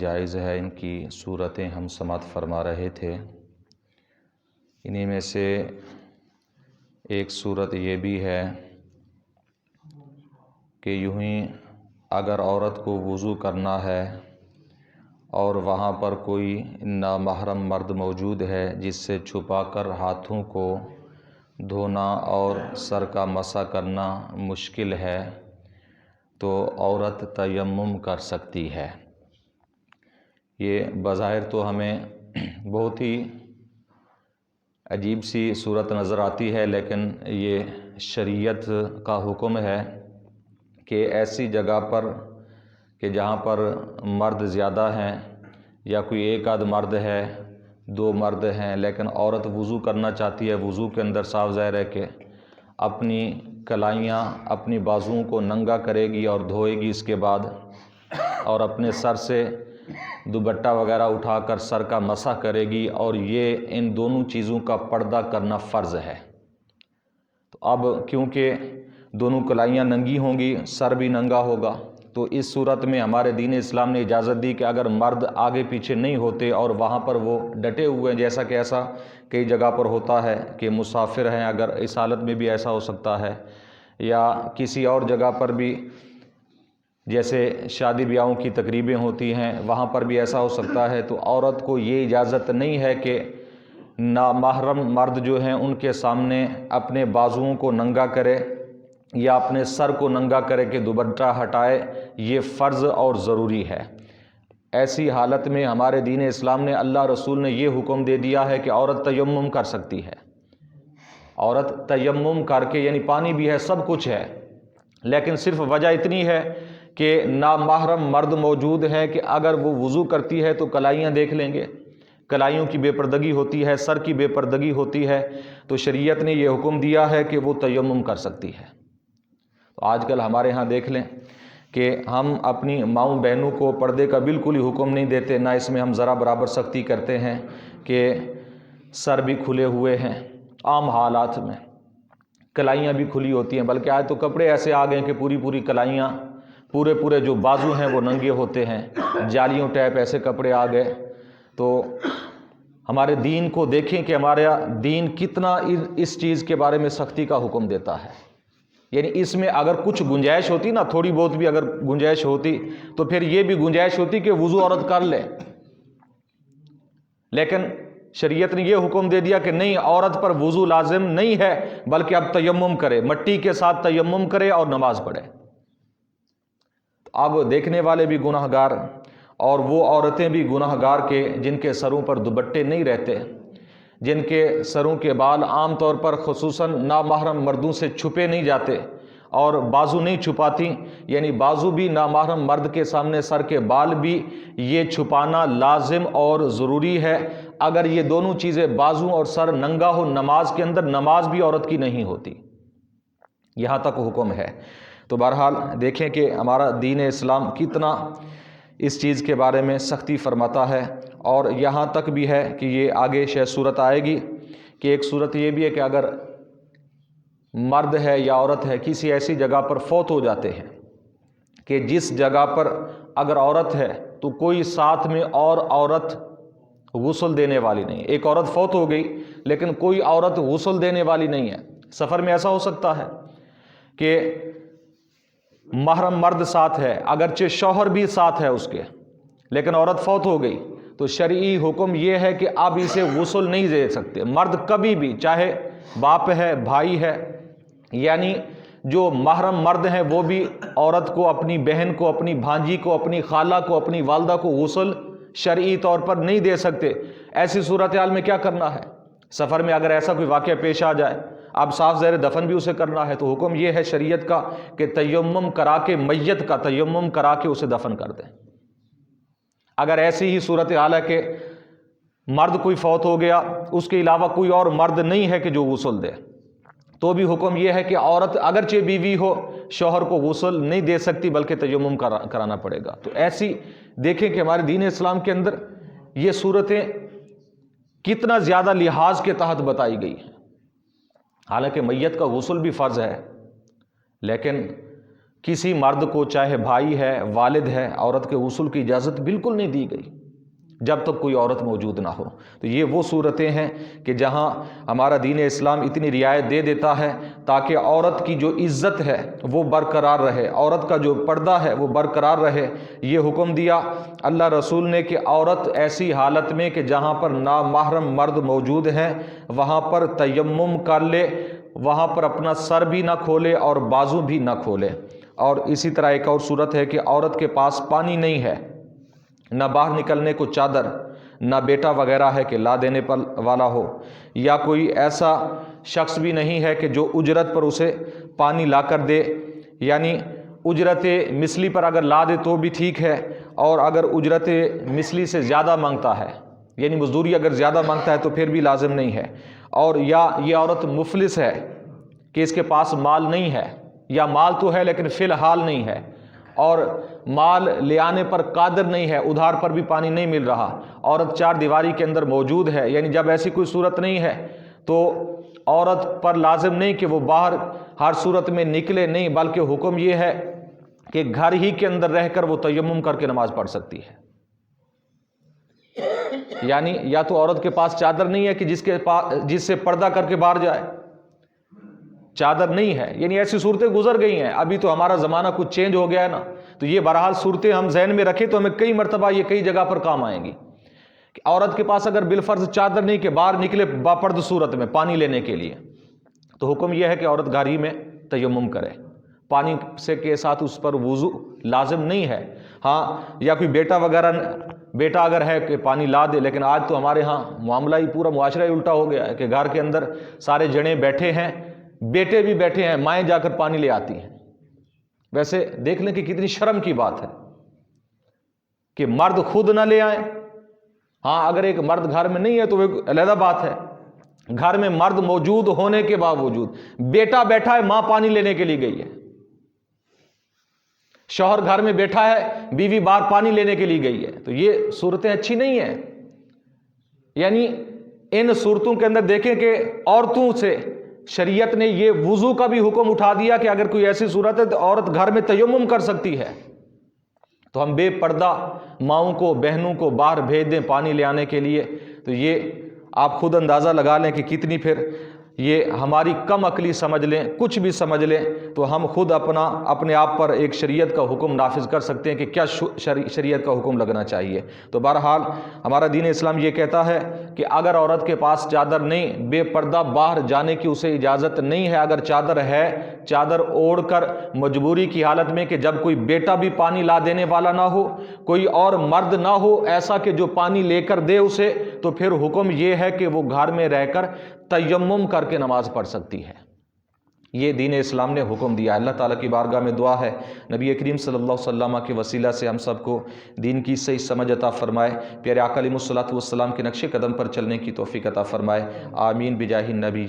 جائز ہے ان کی صورتیں ہم سماعت فرما رہے تھے۔ انہی میں سے ایک صورت یہ بھی ہے کہ یوں ہی اگر عورت کو وضو کرنا ہے اور وہاں پر کوئی نامحرم مرد موجود ہے جس سے چھپا کر ہاتھوں کو دھونا اور سر کا مسح کرنا مشکل ہے تو عورت تیمم کر سکتی ہے۔ یہ بظاہر تو ہمیں بہت ہی عجیب سی صورت نظر آتی ہے، لیکن یہ شریعت کا حکم ہے کہ ایسی جگہ پر کہ جہاں پر مرد زیادہ ہیں یا کوئی ایک آدھ مرد ہے، دو مرد ہیں، لیکن عورت وضو کرنا چاہتی ہے، وضو کے اندر صاف ظاہر ہے کہ اپنی کلائیاں اپنی بازوؤں کو ننگا کرے گی اور دھوئے گی، اس کے بعد اور اپنے سر سے دوپٹہ وغیرہ اٹھا کر سر کا مسح کرے گی، اور یہ ان دونوں چیزوں کا پردہ کرنا فرض ہے۔ تو اب کیونکہ دونوں کلائیاں ننگی ہوں گی، سر بھی ننگا ہوگا، تو اس صورت میں ہمارے دین اسلام نے اجازت دی کہ اگر مرد آگے پیچھے نہیں ہوتے اور وہاں پر وہ ڈٹے ہوئے ہیں، جیسا کہ ایسا کئی جگہ پر ہوتا ہے کہ مسافر ہیں، اگر اس حالت میں بھی ایسا ہو سکتا ہے، یا کسی اور جگہ پر بھی جیسے شادی بیاہوں کی تقریبیں ہوتی ہیں وہاں پر بھی ایسا ہو سکتا ہے، تو عورت کو یہ اجازت نہیں ہے کہ نامحرم مرد جو ہیں ان کے سامنے اپنے بازوؤں کو ننگا کرے یا اپنے سر کو ننگا کرے کہ دوپٹہ ہٹائے، یہ فرض اور ضروری ہے۔ ایسی حالت میں ہمارے دین اسلام نے، اللہ رسول نے یہ حکم دے دیا ہے کہ عورت تیمم کر سکتی ہے۔ عورت تیمم کر کے، یعنی پانی بھی ہے، سب کچھ ہے، لیکن صرف وجہ اتنی ہے کہ نامحرم مرد موجود ہے کہ اگر وہ وضو کرتی ہے تو کلائیاں دیکھ لیں گے، کلائیوں کی بے پردگی ہوتی ہے، سر کی بے پردگی ہوتی ہے، تو شریعت نے یہ حکم دیا ہے کہ وہ تیمم کر سکتی ہے۔ تو آج کل ہمارے ہاں دیکھ لیں کہ ہم اپنی ماؤں بہنوں کو پردے کا بالکل ہی حکم نہیں دیتے، نہ اس میں ہم ذرا برابر سختی کرتے ہیں کہ سر بھی کھلے ہوئے ہیں، عام حالات میں کلائیاں بھی کھلی ہوتی ہیں، بلکہ آج تو کپڑے ایسے آ گئے کہ پوری کلائیاں، پورے جو بازو ہیں وہ ننگے ہوتے ہیں، جالیوں ٹائپ ایسے کپڑے آ گئے۔ تو ہمارے دین کو دیکھیں کہ ہمارا دین کتنا اس چیز کے بارے میں سختی کا حکم دیتا ہے۔ یعنی اس میں اگر کچھ گنجائش ہوتی نا، تھوڑی بہت بھی اگر گنجائش ہوتی تو پھر یہ بھی گنجائش ہوتی کہ وضو عورت کر لے، لیکن شریعت نے یہ حکم دے دیا کہ نہیں، عورت پر وضو لازم نہیں ہے، بلکہ اب تیمم کرے، مٹی کے ساتھ تیمم کرے اور نماز پڑھے۔ اب دیکھنے والے بھی گناہ گار اور وہ عورتیں بھی گناہ گار کے جن کے سروں پر دوپٹے نہیں رہتے، جن کے سروں کے بال عام طور پر خصوصاً نامحرم مردوں سے چھپے نہیں جاتے اور بازو نہیں چھپاتی، یعنی بازو بھی نامحرم مرد کے سامنے، سر کے بال بھی، یہ چھپانا لازم اور ضروری ہے۔ اگر یہ دونوں چیزیں بازو اور سر ننگا ہو نماز کے اندر، نماز بھی عورت کی نہیں ہوتی، یہاں تک حکم ہے۔ تو بہرحال دیکھیں کہ ہمارا دین اسلام کتنا اس چیز کے بارے میں سختی فرماتا ہے، اور یہاں تک بھی ہے کہ یہ آگے شاید صورت آئے گی کہ ایک صورت یہ بھی ہے کہ اگر مرد ہے یا عورت ہے کسی ایسی جگہ پر فوت ہو جاتے ہیں کہ جس جگہ پر اگر عورت ہے تو کوئی ساتھ میں اور عورت غسل دینے والی نہیں، ایک عورت فوت ہو گئی لیکن کوئی عورت غسل دینے والی نہیں ہے۔ سفر میں ایسا ہو سکتا ہے کہ محرم مرد ساتھ ہے، اگرچہ شوہر بھی ساتھ ہے اس کے، لیکن عورت فوت ہو گئی، تو شرعی حکم یہ ہے کہ اب اسے غسل نہیں دے سکتے مرد کبھی بھی، چاہے باپ ہے، بھائی ہے، یعنی جو محرم مرد ہیں وہ بھی عورت کو، اپنی بہن کو، اپنی بھانجی کو، اپنی خالہ کو، اپنی والدہ کو غسل شرعی طور پر نہیں دے سکتے۔ ایسی صورتحال میں کیا کرنا ہے؟ سفر میں اگر ایسا کوئی واقعہ پیش آ جائے، اب صاف ظاہر دفن بھی اسے کرنا ہے، تو حکم یہ ہے شریعت کا کہ تیمم کرا کے، میت کا تیمم کرا کے اسے دفن کر دیں۔ اگر ایسی ہی صورتحال ہے کہ مرد کوئی فوت ہو گیا، اس کے علاوہ کوئی اور مرد نہیں ہے کہ جو غسل دے، تو بھی حکم یہ ہے کہ عورت اگرچہ بیوی ہو، شوہر کو غسل نہیں دے سکتی بلکہ تیمم کرانا پڑے گا۔ تو ایسی دیکھیں کہ ہمارے دین اسلام کے اندر یہ صورتیں کتنا زیادہ لحاظ کے تحت بتائی گئی ہیں۔ حالانکہ میت کا غسل بھی فرض ہے، لیکن کسی مرد کو چاہے بھائی ہے والد ہے عورت کے غسل کی اجازت بالکل نہیں دی گئی جب تک کوئی عورت موجود نہ ہو۔ تو یہ وہ صورتیں ہیں کہ جہاں ہمارا دین اسلام اتنی رعایت دے دیتا ہے تاکہ عورت کی جو عزت ہے وہ برقرار رہے، عورت کا جو پردہ ہے وہ برقرار رہے۔ یہ حکم دیا اللہ رسول نے کہ عورت ایسی حالت میں کہ جہاں پر نامحرم مرد موجود ہیں وہاں پر تیمم کر لے، وہاں پر اپنا سر بھی نہ کھولے اور بازو بھی نہ کھولے۔ اور اسی طرح ایک اور صورت ہے کہ عورت کے پاس پانی نہیں ہے، نہ باہر نکلنے کو چادر، نہ بیٹا وغیرہ ہے کہ لا دینے پر والا ہو، یا کوئی ایسا شخص بھی نہیں ہے کہ جو اجرت پر اسے پانی لا کر دے، یعنی اجرت مثلی پر اگر لا دے تو بھی ٹھیک ہے، اور اگر اجرت مثلی سے زیادہ مانگتا ہے یعنی مزدوری اگر زیادہ مانگتا ہے تو پھر بھی لازم نہیں ہے، اور یا یہ عورت مفلس ہے کہ اس کے پاس مال نہیں ہے، یا مال تو ہے لیکن فی الحال نہیں ہے، اور مال لے آنے پر قادر نہیں ہے، ادھار پر بھی پانی نہیں مل رہا، عورت چار دیواری کے اندر موجود ہے، یعنی جب ایسی کوئی صورت نہیں ہے تو عورت پر لازم نہیں کہ وہ باہر ہر صورت میں نکلے، نہیں، بلکہ حکم یہ ہے کہ گھر ہی کے اندر رہ کر وہ تیمم کر کے نماز پڑھ سکتی ہے۔ یعنی یا تو عورت کے پاس چادر نہیں ہے کہ جس سے پردہ کر کے باہر جائے، چادر نہیں ہے، یعنی ایسی صورتیں گزر گئی ہیں، ابھی تو ہمارا زمانہ کچھ چینج ہو گیا ہے نا، تو یہ بہرحال صورتیں ہم ذہن میں رکھیں تو ہمیں کئی مرتبہ یہ کئی جگہ پر کام آئیں گی کہ عورت کے پاس اگر بالفرض چادر نہیں کہ باہر نکلے باپرد صورت میں پانی لینے کے لیے، تو حکم یہ ہے کہ عورت گھر ہی میں تیمم کرے، پانی سے کے ساتھ اس پر وضو لازم نہیں ہے۔ ہاں، یا کوئی بیٹا وغیرہ، بیٹا اگر ہے کہ پانی لا دے، لیکن آج تو ہمارے ہاں معاملہ ہی پورا معاشرہ ہی الٹا ہو گیا ہے کہ گھر کے اندر سارے جنے بیٹھے ہیں، بیٹے بھی بیٹھے ہیں، مائیں جا کر پانی لے آتی ہیں۔ ویسے دیکھ لیں کہ کتنی شرم کی بات ہے کہ مرد خود نہ لے آئیں۔ ہاں، اگر ایک مرد گھر میں نہیں ہے تو وہ ایک علیحدہ بات ہے، گھر میں مرد موجود ہونے کے باوجود بیٹا بیٹھا ہے، ماں پانی لینے کے لیے گئی ہے، شوہر گھر میں بیٹھا ہے، بیوی باہر پانی لینے کے لیے گئی ہے، تو یہ صورتیں اچھی نہیں ہیں۔ یعنی ان صورتوں کے اندر دیکھیں کہ عورتوں سے شریعت نے یہ وضو کا بھی حکم اٹھا دیا کہ اگر کوئی ایسی صورت ہے تو عورت گھر میں تیمم کر سکتی ہے، تو ہم بے پردہ ماؤں کو بہنوں کو باہر بھیج دیں پانی لے آنے کے لیے، تو یہ آپ خود اندازہ لگا لیں کہ کتنی پھر یہ ہماری کم عقلی سمجھ لیں، کچھ بھی سمجھ لیں تو ہم خود اپنے آپ پر ایک شریعت کا حکم نافذ کر سکتے ہیں کہ کیا شریعت کا حکم لگنا چاہیے۔ تو بہرحال ہمارا دین اسلام یہ کہتا ہے کہ اگر عورت کے پاس چادر نہیں، بے پردہ باہر جانے کی اسے اجازت نہیں ہے، اگر چادر ہے، چادر اوڑھ کر مجبوری کی حالت میں کہ جب کوئی بیٹا بھی پانی لا دینے والا نہ ہو، کوئی اور مرد نہ ہو ایسا کہ جو پانی لے کر دے اسے، تو پھر حکم یہ ہے کہ وہ گھر میں رہ کر تیمم کر کے نماز پڑھ سکتی ہے۔ یہ دین اسلام نے حکم دیا۔ اللہ تعالیٰ کی بارگاہ میں دعا ہے نبی کریم صلی اللہ علیہ وسلم کے وسیلہ سے ہم سب کو دین کی صحیح سمجھ عطا فرمائے، پیارے آقا علیہ الصلوۃ والسلام کے نقش قدم پر چلنے کی توفیق عطا فرمائے، آمین بجاہ النبی